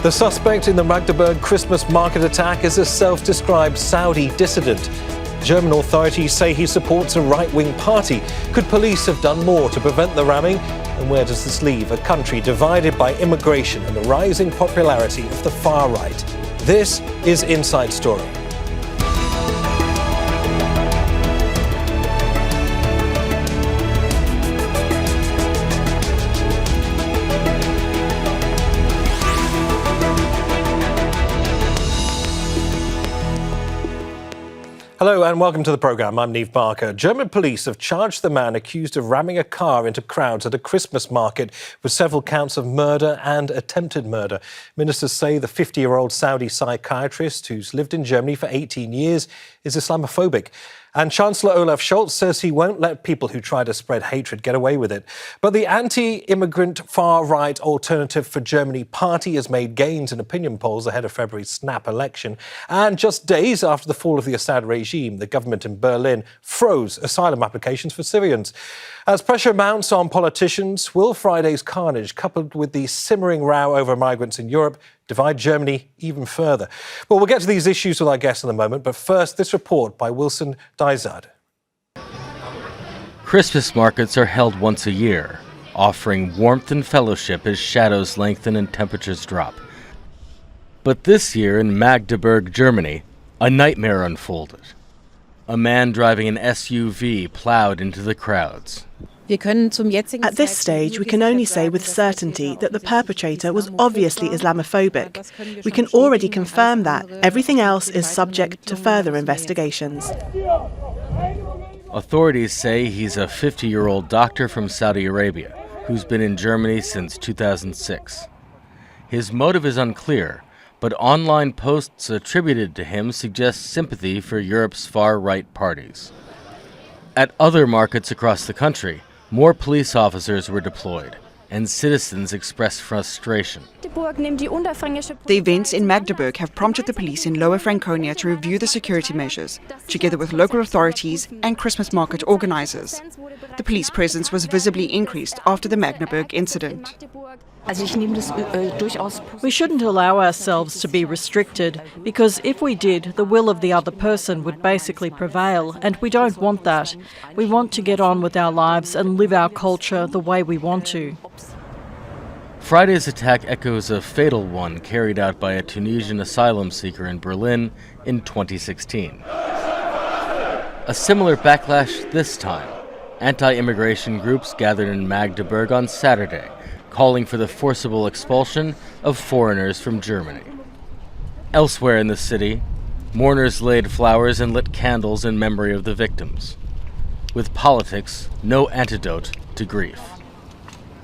The suspect in the Magdeburg Christmas market attack is a self-described Saudi dissident. German authorities say he supports a right-wing party. Could police have done more to prevent the ramming? And where does this leave a country divided by immigration and the rising popularity of the far right? This is Inside Story. Hello and welcome to the programme. I'm Neave Barker. German police have charged the man accused of ramming a car into crowds at a Christmas market with several counts of murder and attempted murder. Ministers say the 50-year-old Saudi psychiatrist, who's lived in Germany for 18 years, is Islamophobic. And Chancellor Olaf Scholz says he won't let people who try to spread hatred get away with it. But the anti-immigrant far-right Alternative for Germany party has made gains in opinion polls ahead of February's snap election. And just days after the fall of the Assad regime, the government in Berlin froze asylum applications for Syrians. As pressure mounts on politicians, will Friday's carnage, coupled with the simmering row over migrants in Europe, divide Germany even further? Well, we'll get to these issues with our guests in a moment, but first, this report by Wilson Dysart. Christmas markets are held once a year, offering warmth and fellowship as shadows lengthen and temperatures drop. But this year in Magdeburg, Germany, a nightmare unfolded. A man driving an SUV plowed into the crowds. At this stage, we can only say with certainty that the perpetrator was obviously Islamophobic. We can already confirm that. Everything else is subject to further investigations. Authorities say he's a 50-year-old doctor from Saudi Arabia who's been in Germany since 2006. His motive is unclear, but online posts attributed to him suggest sympathy for Europe's far-right parties. At other markets across the country, more police officers were deployed, and citizens expressed frustration. The events in Magdeburg have prompted the police in Lower Franconia to review the security measures, together with local authorities and Christmas market organizers. The police presence was visibly increased after the Magdeburg incident. We shouldn't allow ourselves to be restricted, because if we did, the will of the other person would basically prevail, and we don't want that. We want to get on with our lives and live our culture the way we want to. Friday's attack echoes a fatal one carried out by a Tunisian asylum seeker in Berlin in 2016. A similar backlash this time. Anti-immigration groups gathered in Magdeburg on Saturday, calling for the forcible expulsion of foreigners from Germany. Elsewhere in the city, mourners laid flowers and lit candles in memory of the victims. With politics, no antidote to grief.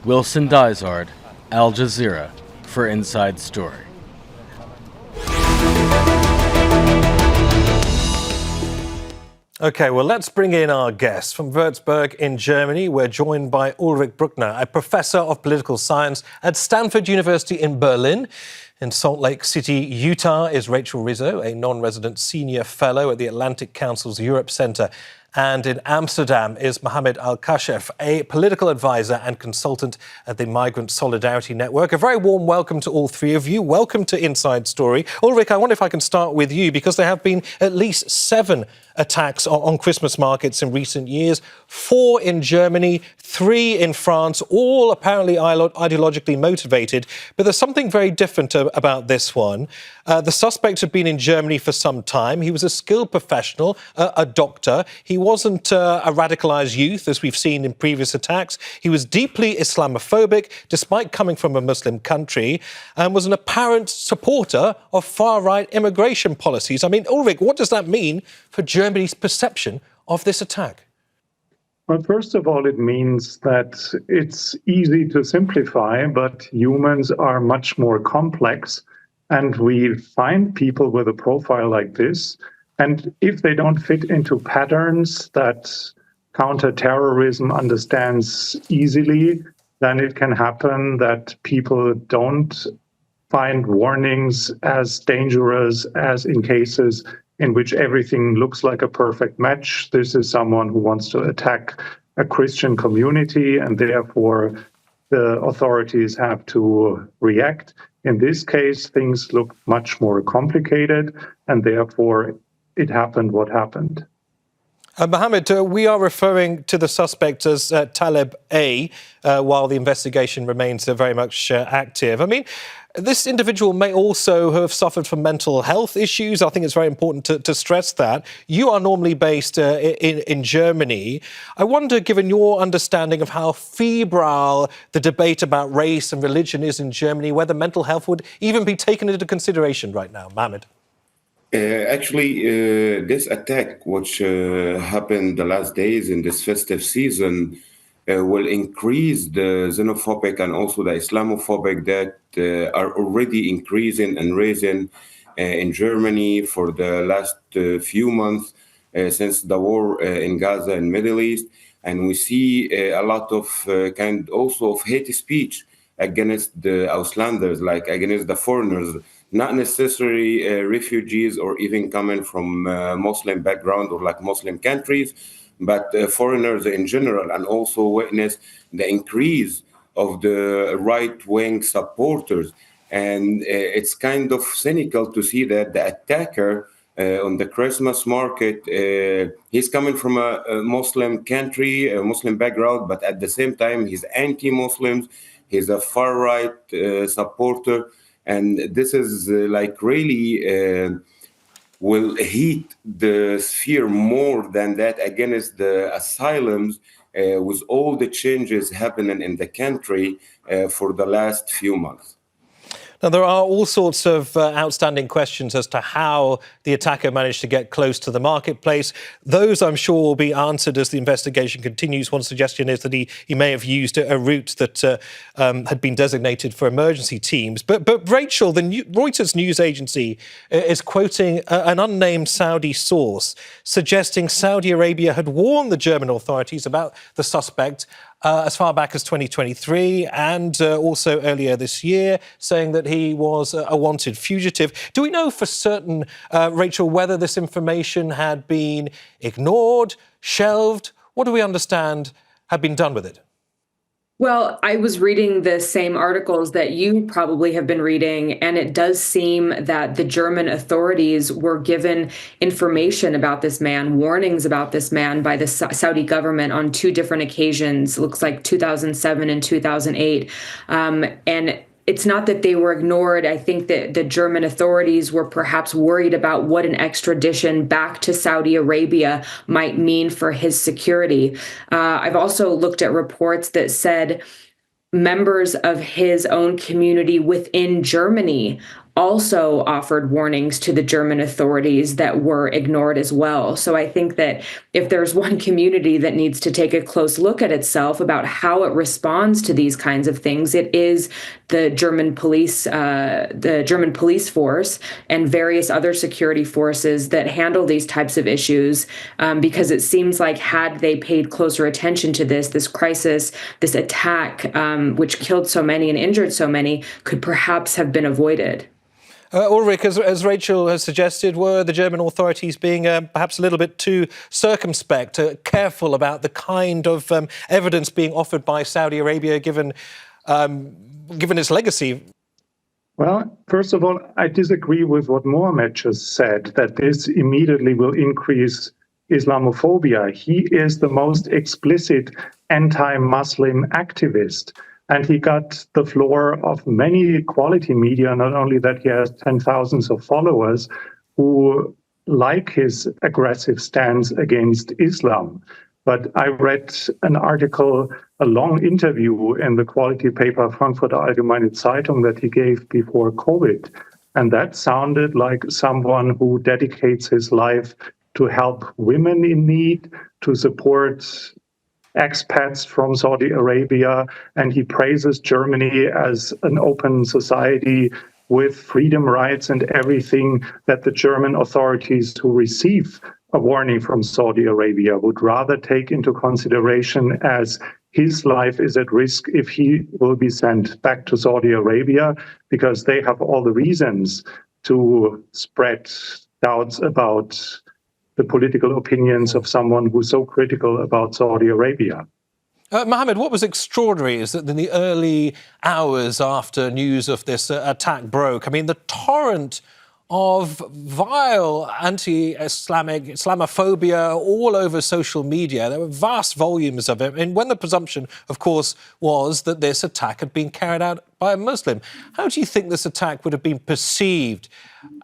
Wilson Dysart, Al Jazeera, for Inside Story. OK, well, let's bring in our guests. From Würzburg in Germany, we're joined by Ulrich Brueckner, a professor of political science at Stanford University in Berlin. In Salt Lake City, Utah, is Rachel Rizzo, a non-resident senior fellow at the Atlantic Council's Europe Centre. And in Amsterdam is Muhammad al Kashef, a political advisor and consultant at the Migrants Solidarity Network. A very warm welcome to all three of you. Welcome to Inside Story. Ulrich, I wonder if I can start with you, because there have been at least 7 attacks on Christmas markets in recent years, 4 in Germany, 3 in France, all apparently ideologically motivated. But there's something very different about this one. The suspect had been in Germany for some time. He was a skilled professional, a doctor. He wasn't a radicalized youth, as we've seen in previous attacks. He was deeply Islamophobic, despite coming from a Muslim country, and was an apparent supporter of far-right immigration policies. I mean, Ulrich, what does that mean for Germany's perception of this attack? Well, first of all, it means that it's easy to simplify, but humans are much more complex. And we find people with a profile like this, and if they don't fit into patterns that counterterrorism understands easily, then it can happen that people don't find warnings as dangerous as in cases in which everything looks like a perfect match. This is someone who wants to attack a Christian community, and therefore the authorities have to react. In this case, things look much more complicated, and therefore it happened what happened. Mohammed, we are referring to the suspect as Taleb A, while the investigation remains very much active. I mean, this individual may also have suffered from mental health issues. I think it's very important to stress that. You are normally based in Germany. I wonder, given your understanding of how febrile the debate about race and religion is in Germany, whether mental health would even be taken into consideration right now. Mohammed. This attack, which happened the last days in this festive season, will increase the xenophobic and also the Islamophobic that are already increasing and rising in Germany for the last few months since the war in Gaza and Middle East. And we see a lot of kind also of hate speech against the Auslanders, like against the foreigners, not necessarily refugees or even coming from Muslim background or like Muslim countries, but foreigners in general, and also witness the increase of the right-wing supporters. And it's kind of cynical to see that the attacker on the Christmas market, he's coming from a Muslim country, a Muslim background, but at the same time, he's anti-Muslims. He's a far-right supporter. And this is like really will heat the sphere more than that against the asylums with all the changes happening in the country for the last few months. Now, there are all sorts of outstanding questions as to how the attacker managed to get close to the marketplace. Those, I'm sure, will be answered as the investigation continues. One suggestion is that he may have used a route that had been designated for emergency teams. But Rachel, the Reuters news agency is quoting an unnamed Saudi source, suggesting Saudi Arabia had warned the German authorities about the suspect as far back as 2023 and also earlier this year, saying that he was a wanted fugitive. Do we know for certain, Rachel, whether this information had been ignored, shelved? What do we understand had been done with it? Well, I was reading the same articles that you probably have been reading, and it does seem that the German authorities were given information about this man, warnings about this man by the Saudi government on two different occasions, looks like 2007 and 2008. And it's not that they were ignored. I think that the German authorities were perhaps worried about what an extradition back to Saudi Arabia might mean for his security. I've also looked at reports that said members of his own community within Germany also offered warnings to the German authorities that were ignored as well. So I think that if there's one community that needs to take a close look at itself about how it responds to these kinds of things, it is the German police force and various other security forces that handle these types of issues, because it seems like had they paid closer attention to this crisis, this attack, which killed so many and injured so many, could perhaps have been avoided. Ulrich, as Rachel has suggested, were the German authorities being perhaps a little bit too circumspect, careful about the kind of evidence being offered by Saudi Arabia, given its legacy? Well, first of all, I disagree with what Mohammed just said, that this immediately will increase Islamophobia. He is the most explicit anti-Muslim activist. And he got the floor of many quality media, not only that he has 10,000s of followers who like his aggressive stance against Islam. But I read an article, a long interview in the quality paper Frankfurter Allgemeine Zeitung that he gave before COVID. And that sounded like someone who dedicates his life to help women in need, to support expats from Saudi Arabia, and he praises Germany as an open society with freedom rights and everything that the German authorities who receive a warning from Saudi Arabia would rather take into consideration as his life is at risk if he will be sent back to Saudi Arabia, because they have all the reasons to spread doubts about the political opinions of someone who's so critical about Saudi Arabia. Mohammed, what was extraordinary is that in the early hours after news of this attack broke, I mean, the torrent of vile Islamophobia all over social media. There were vast volumes of it. And when the presumption, of course, was that this attack had been carried out by a Muslim. How do you think this attack would have been perceived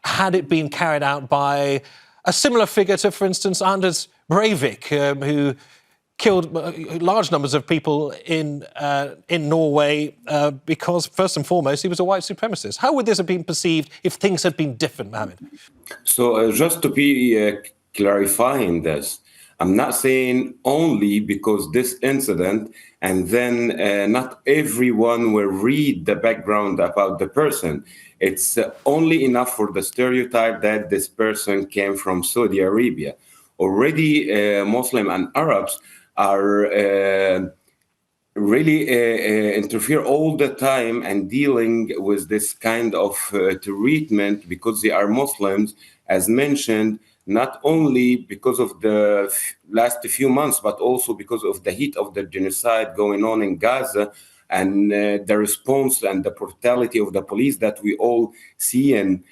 had it been carried out by a similar figure to, for instance, Anders Breivik, who killed large numbers of people in Norway because, first and foremost, he was a white supremacist? How would this have been perceived if things had been different, Mohammed? So just to be clarifying this, I'm not saying only because this incident, and then not everyone will read the background about the person. It's only enough for the stereotype that this person came from Saudi Arabia. Already Muslim and Arabs are really interfere all the time and dealing with this kind of treatment because they are Muslims, as mentioned, not only because of the last few months, but also because of the heat of the genocide going on in Gaza and the response and the brutality of the police that we all see and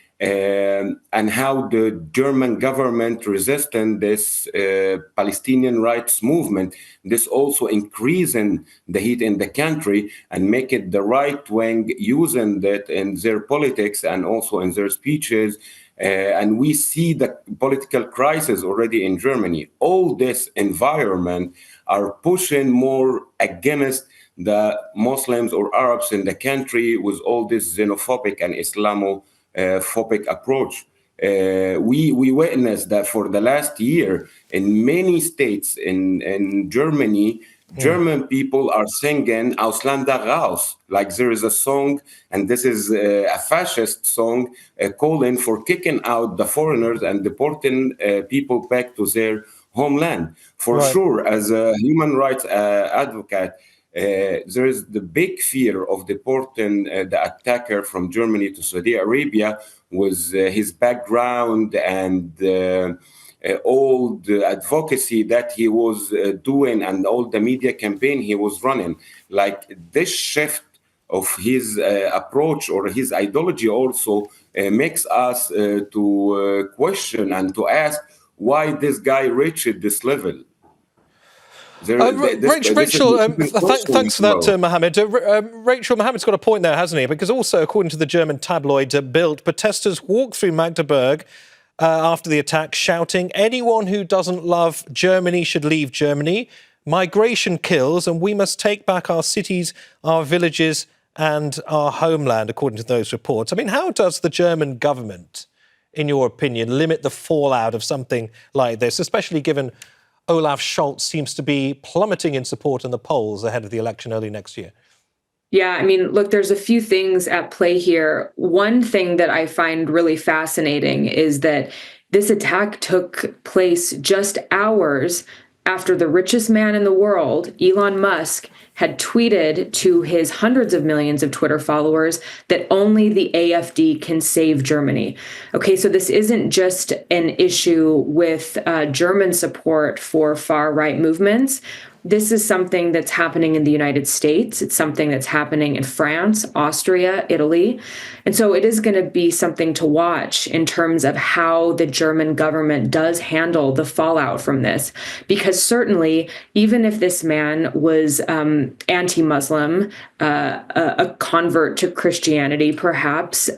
how the German government resisting this Palestinian rights movement. This also increasing the heat in the country and make it the right wing using that in their politics and also in their speeches. And we see the political crisis already in Germany. All this environment are pushing more against the Muslims or Arabs in the country with all this xenophobic and Islamophobic approach. We witnessed that for the last year in many states in Germany. German people are singing Ausländer raus, like there is a song, and this is a fascist song calling for kicking out the foreigners and deporting people back to their homeland. For sure, as a human rights advocate, there is the big fear of deporting the attacker from Germany to Saudi Arabia with his background and all the advocacy that he was doing and all the media campaign he was running. Like this shift of his approach or his ideology also makes us to question and to ask why this guy reached this level. Rachel, thanks for that, Mohammed. Rachel, Mohammed's got a point there, hasn't he? Because also, according to the German tabloid Bild, protesters walked through Magdeburg after the attack, shouting, "Anyone who doesn't love Germany should leave Germany. Migration kills, and we must take back our cities, our villages, and our homeland," according to those reports. I mean, how does the German government, in your opinion, limit the fallout of something like this, especially given Olaf Scholz seems to be plummeting in support in the polls ahead of the election early next year? Yeah, I mean, look, there's a few things at play here. One thing that I find really fascinating is that this attack took place just hours after the richest man in the world, Elon Musk, had tweeted to his hundreds of millions of Twitter followers that only the AfD can save Germany. Okay, so this isn't just an issue with German support for far-right movements. This is something that's happening in the United States. It's something that's happening in France, Austria, Italy. And so it is going to be something to watch in terms of how the German government does handle the fallout from this. Because certainly, even if this man was anti-Muslim, a convert to Christianity, perhaps,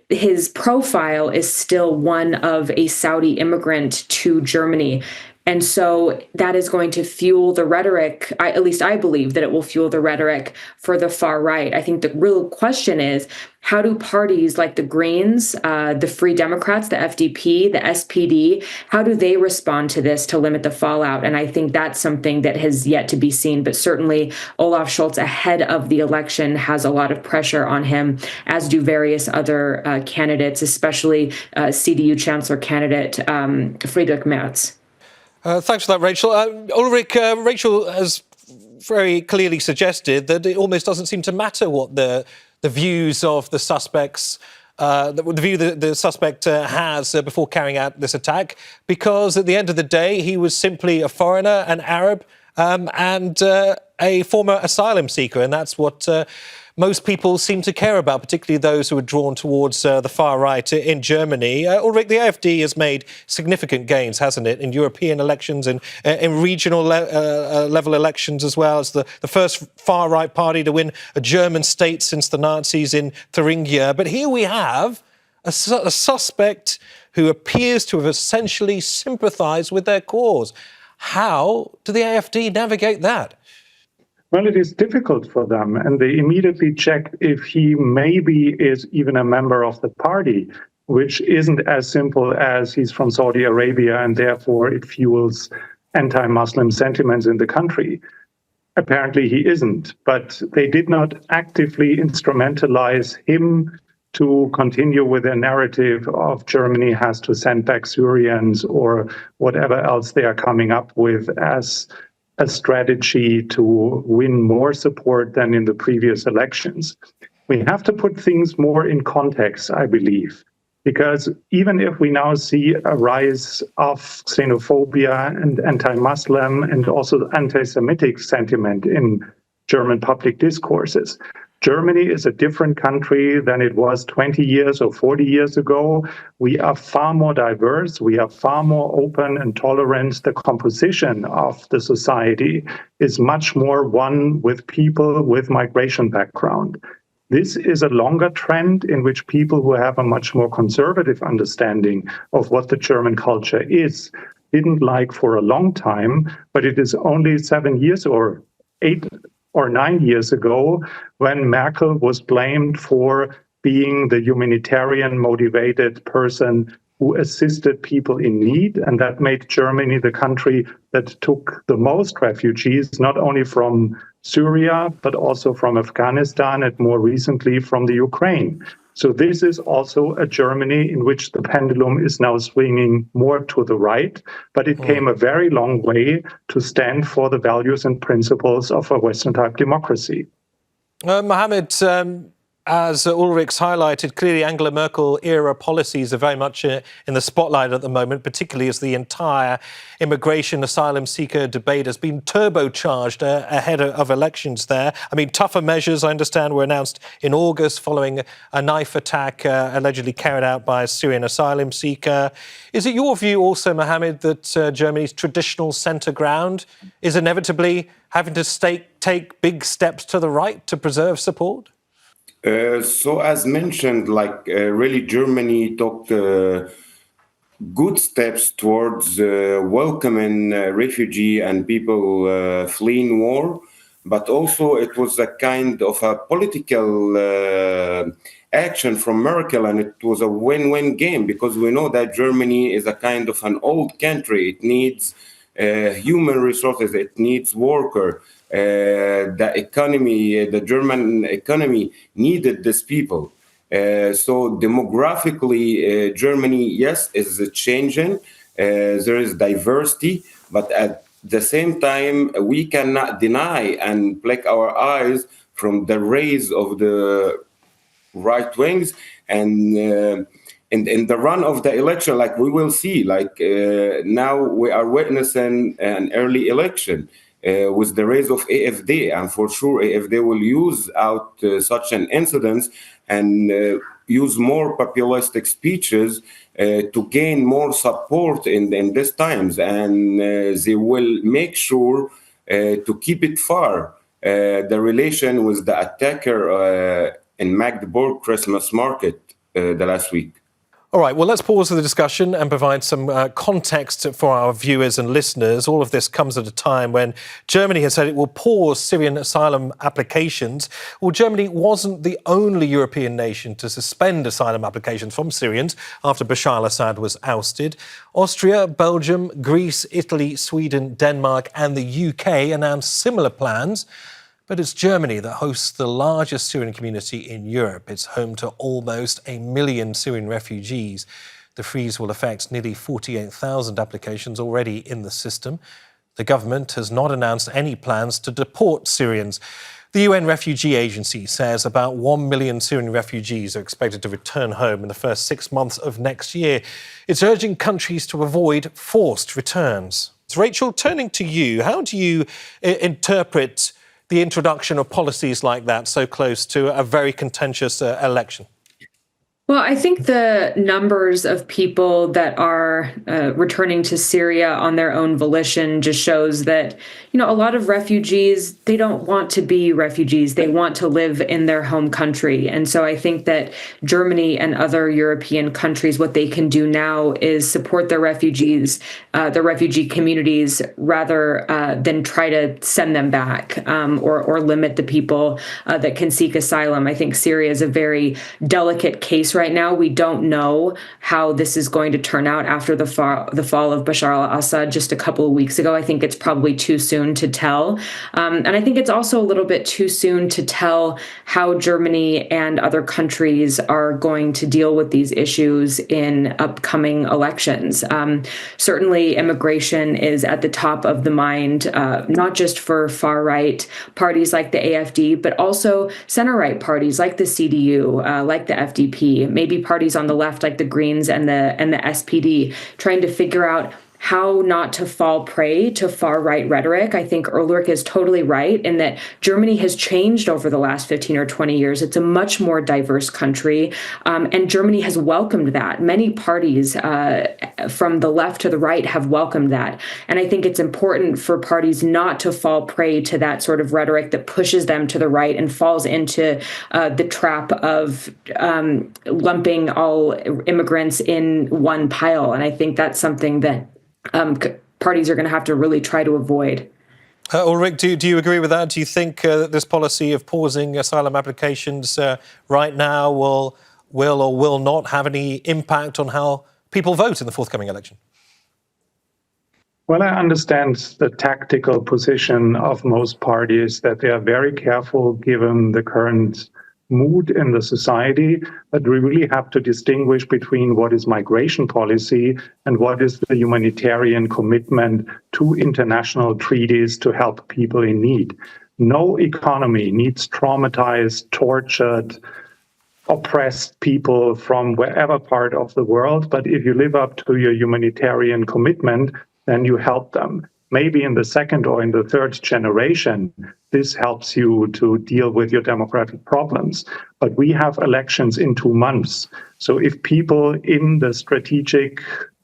his profile is still one of a Saudi immigrant to Germany. And so that is going to fuel the rhetoric. At least I believe that it will fuel the rhetoric for the far right. I think the real question is, how do parties like the Greens, the Free Democrats, the FDP, the SPD, how do they respond to this to limit the fallout? And I think that's something that has yet to be seen. But certainly Olaf Scholz ahead of the election has a lot of pressure on him, as do various other candidates, especially CDU Chancellor candidate Friedrich Merz. Thanks for that, Rachel. Ulrich, Rachel has very clearly suggested that it almost doesn't seem to matter what the views of the suspects, the view that the suspect has before carrying out this attack, because at the end of the day, he was simply a foreigner, an Arab, and a former asylum seeker. And that's what most people seem to care about, particularly those who are drawn towards the far right in Germany. Ulrich, the AfD has made significant gains, hasn't it, in European elections and in regional level elections as well, as the first far right party to win a German state since the Nazis in Thuringia. But here we have a suspect who appears to have essentially sympathised with their cause. How do the AfD navigate that? Well, it is difficult for them, and they immediately check if he maybe is even a member of the party, which isn't as simple as he's from Saudi Arabia and therefore it fuels anti-Muslim sentiments in the country. Apparently he isn't, but they did not actively instrumentalize him to continue with their narrative of Germany has to send back Syrians or whatever else they are coming up with as a strategy to win more support than in the previous elections. We have to put things more in context, I believe, because even if we now see a rise of xenophobia and anti-Muslim and also anti-Semitic sentiment in German public discourses, Germany is a different country than it was 20 years or 40 years ago. We are far more diverse. We are far more open and tolerant. The composition of the society is much more one with people with migration background. This is a longer trend in which people who have a much more conservative understanding of what the German culture is didn't like for a long time, but it is only 7 years or 8 or 9 years ago when Merkel was blamed for being the humanitarian motivated person who assisted people in need. And that made Germany the country that took the most refugees, not only from Syria, but also from Afghanistan and more recently from the Ukraine. So this is also a Germany in which the pendulum is now swinging more to the right, but it came a very long way to stand for the values and principles of a Western-type democracy. Mohammed, as Ulrich's highlighted, clearly Angela Merkel-era policies are very much in the spotlight at the moment, particularly as the entire immigration asylum seeker debate has been turbocharged ahead of elections there. I mean, tougher measures, I understand, were announced in August following a knife attack allegedly carried out by a Syrian asylum seeker. Is it your view also, Mohammed, that Germany's traditional centre ground is inevitably having to take big steps to the right to preserve support? So as mentioned, really Germany took good steps towards welcoming refugee and people fleeing war, but also it was a kind of a political action from Merkel, and it was a win-win game because we know that Germany is a kind of an old country. It needs human resources, it needs workers. The economy, the German economy needed these people. So demographically, Germany, yes, is changing. There is diversity, but at the same time, we cannot deny and pluck our eyes from the rise of the right wings. And in the run of the election, we will see, now we are witnessing an early election. With the rise of AfD, and for sure AfD will use out such an incident and use more populistic speeches to gain more support in these times, and they will make sure to keep it far the relation with the attacker in Magdeburg Christmas market the last week. All right, well, let's pause the discussion and provide some context for our viewers and listeners. All of this comes at a time when Germany has said it will pause Syrian asylum applications. Well, Germany wasn't the only European nation to suspend asylum applications from Syrians after Bashar al-Assad was ousted. Austria, Belgium, Greece, Italy, Sweden, Denmark and the UK announced similar plans. But it's Germany that hosts the largest Syrian community in Europe. It's home to almost 1 million Syrian refugees. The freeze will affect nearly 48,000 applications already in the system. The government has not announced any plans to deport Syrians. The UN Refugee Agency says about 1 million Syrian refugees are expected to return home in the first 6 months of next year. It's urging countries to avoid forced returns. Rachel, turning to you, how do you interpret the introduction of policies like that so close to a very contentious election? Well, I think the numbers of people that are returning to Syria on their own volition just shows that, a lot of refugees, they don't want to be refugees. They want to live in their home country. And so I think that Germany and other European countries, what they can do now is support their refugees, the refugee communities, rather than try to send them back or limit the people that can seek asylum. I think Syria is a very delicate case right now. We don't know how this is going to turn out after the fall of Bashar al-Assad just a couple of weeks ago. I think it's probably too soon to tell. And I think it's also a little bit too soon to tell how Germany and other countries are going to deal with these issues in upcoming elections. Certainly, immigration is at the top of the mind, not just for far-right parties like the AfD, but also center-right parties like the CDU, like the FDP, maybe parties on the left like the Greens and the SPD, trying to figure out how not to fall prey to far-right rhetoric. I think Ulrich is totally right in that Germany has changed over the last 15 or 20 years. It's a much more diverse country, and Germany has welcomed that. Many parties from the left to the right have welcomed that. And I think it's important for parties not to fall prey to that sort of rhetoric that pushes them to the right and falls into the trap of lumping all immigrants in one pile. And I think that's something that parties are going to have to really try to avoid. Ulrich, do you agree with that? Do you think that this policy of pausing asylum applications right now will or will not have any impact on how people vote in the forthcoming election? Well, I understand the tactical position of most parties, that they are very careful given the current mood in the society, but we really have to distinguish between what is migration policy and what is the humanitarian commitment to international treaties to help people in need. No economy needs traumatized, tortured, oppressed people from wherever part of the world, but if you live up to your humanitarian commitment, then you help them. Maybe in the second or in the third generation, this helps you to deal with your demographic problems. But we have elections in 2 months. So if people in the strategic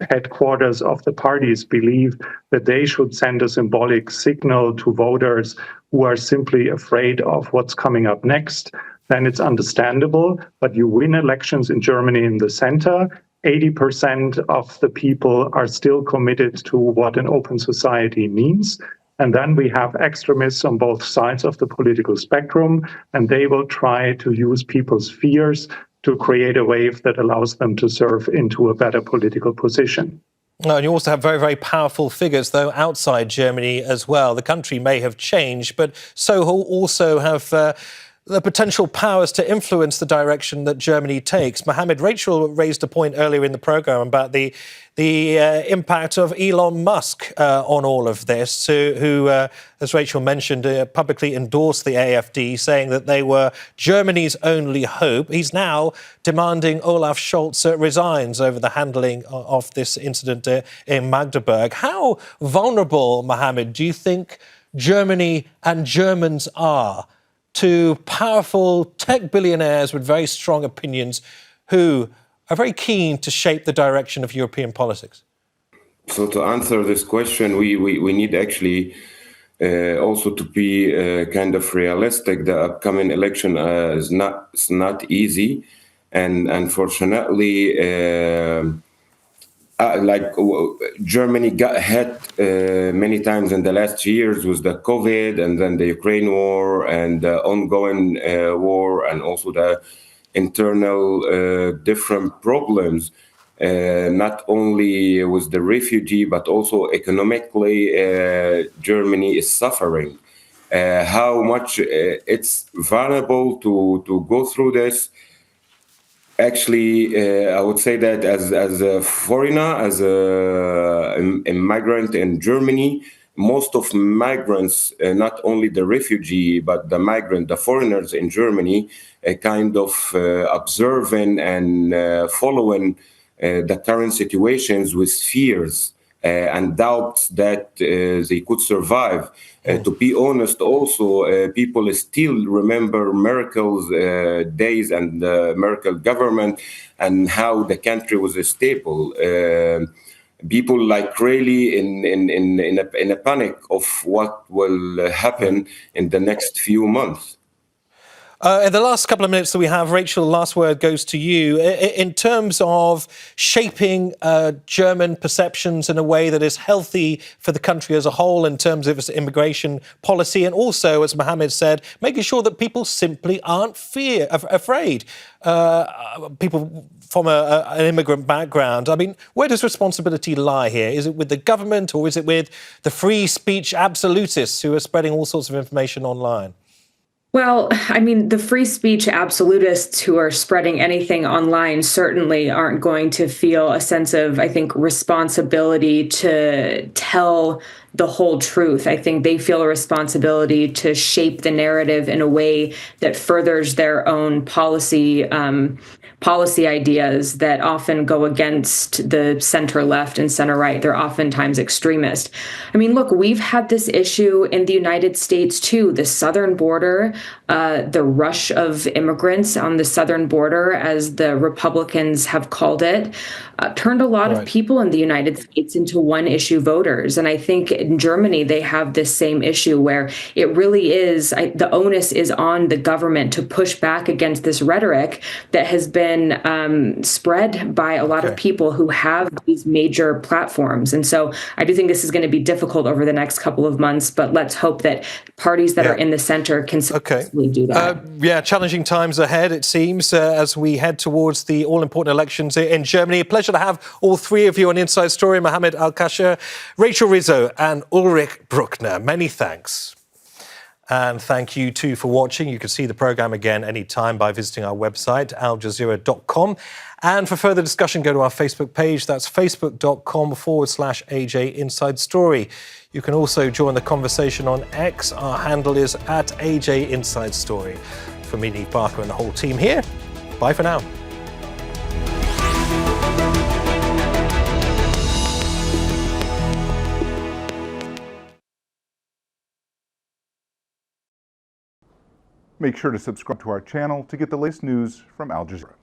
headquarters of the parties believe that they should send a symbolic signal to voters who are simply afraid of what's coming up next, then it's understandable. But you win elections in Germany in the center. 80% of the people are still committed to what an open society means. And then we have extremists on both sides of the political spectrum, and they will try to use people's fears to create a wave that allows them to serve into a better political position. And you also have very, very powerful figures, though, outside Germany as well. The country may have changed, but so also have the potential powers to influence the direction that Germany takes. Mohammed, Rachel raised a point earlier in the programme about the impact of Elon Musk on all of this, who as Rachel mentioned, publicly endorsed the AfD, saying that they were Germany's only hope. He's now demanding Olaf Scholz resigns over the handling of this incident in Magdeburg. How vulnerable, Mohammed, do you think Germany and Germans are to powerful tech billionaires with very strong opinions who are very keen to shape the direction of European politics? So to answer this question, we need actually also to be kind of realistic. The upcoming election is not easy, and unfortunately, Germany got hit many times in the last years with the COVID, and then the Ukraine war, and the ongoing war, and also the internal different problems, not only with the refugee, but also economically, Germany is suffering. How much it's vulnerable to go through this. Actually, I would say that as a foreigner, as a migrant in Germany, most of migrants, not only the refugee, but the foreigners in Germany, kind of observing and following the current situations with fears and doubts that they could survive. To be honest, also, people still remember Merkel's days and the Merkel government and how the country was stable. People like really in a panic of what will happen in the next few months. In the last couple of minutes that we have, Rachel, last word goes to you. In terms of shaping German perceptions in a way that is healthy for the country as a whole in terms of its immigration policy, and also, as Mohammed said, making sure that people simply aren't afraid. People from an immigrant background. I mean, where does responsibility lie here? Is it with the government or is it with the free speech absolutists who are spreading all sorts of information online? Well, I mean, the free speech absolutists who are spreading anything online certainly aren't going to feel a sense of, I think, responsibility to tell the whole truth. I think they feel a responsibility to shape the narrative in a way that furthers their own policy ideas that often go against the center left and center right. They're oftentimes extremist. I mean, look, we've had this issue in the United States too. The southern border, the rush of immigrants on the southern border, as the Republicans have called it, turned a lot of people in the United States into one-issue voters. And I think in Germany, they have this same issue where it really is, the onus is on the government to push back against this rhetoric that has been spread by a lot of people who have these major platforms. And so I do think this is going to be difficult over the next couple of months, but let's hope that parties that are in the center can successfully do that. Challenging times ahead, it seems, as we head towards the all-important elections in Germany. A pleasure to have all three of you on Inside Story, Muhammad al Kashef, Rachel Rizzo and Ulrich Brueckner. Many thanks. And thank you too for watching. You can see the programme again anytime by visiting our website, aljazeera.com. And for further discussion, go to our Facebook page. That's facebook.com/AJ Inside Story. You can also join the conversation on X. Our handle is @AJ Inside Story. For me, Neave Barker, and the whole team here, bye for now. Make sure to subscribe to our channel to get the latest news from Al Jazeera.